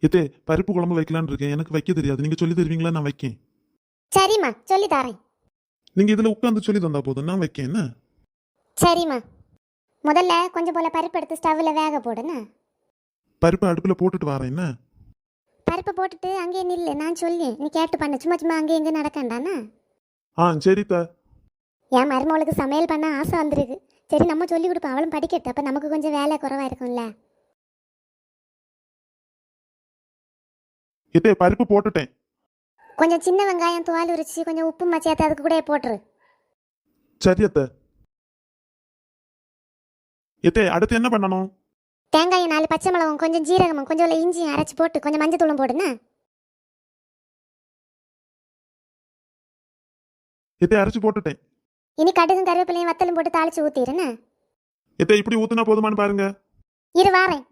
எத்தே பருப்பு குழம்பு வைக்கலான்னு இருக்கேன். எனக்கு வைக்க தெரியாது. நீங்க சொல்லி தருவீங்களா? நான் வைக்கேன். சரிம்மா சொல்லி தரேன். நீங்க இதுல உட்காந்து சொல்லி தந்தா போதும், நான் வைக்கேன். என்ன சரிம்மா, முதல்ல கொஞ்சம் போல பருப்பு எடுத்து ஸ்டவ்வில் வேக போடுண்ணா. பருப்பு அடுப்புல போட்டுட்டு வரேன். என்ன பருப்பு போட்டுட்டு அங்கேயே நில்லு, நான் சொல்லேன், நீ கேட்டு பண்ண. சும்மா சும்மா அங்கே எங்கே நடக்காண்டாண்ணா. சரி தா. என் மருமகளுக்கு சமையல் பண்ண ஆசை வந்துருக்கு. சரி நம்ம சொல்லி கொடுப்போம், அவளும் படிக்கட்டு, அப்போ நமக்கு கொஞ்சம் வேலை குறவா இருக்கும்ல. எத்தே பருப்பு போட்டுட்டேன். கொஞ்சம் சின்ன வெங்காயம் தோல் உரிச்சு கொஞ்சம் உப்பு மச்சியாத்த அதுக்கு கூட போட்டுரு. சரி அத்தை. எத்தே அடுத்து என்ன பண்ணணும்? தேங்காயும் 4 பச்சை மிளகும் கொஞ்சம் ஜீரகமும் கொஞ்சம் இஞ்சியும் அரைச்சி போட்டு கொஞ்சம் மஞ்சள் தூளும் போடுண்ணா. எத்தே அரைச்சு போட்டுட்டேன். இனி கடுகும் கருவேப்பிலையும் வத்தலும் போட்டு தாளிச்சு ஊற்றிடுண்ணா. எத்தே இப்படி ஊத்துனா போதுமான்னு பாருங்க. இரு வாரேன்.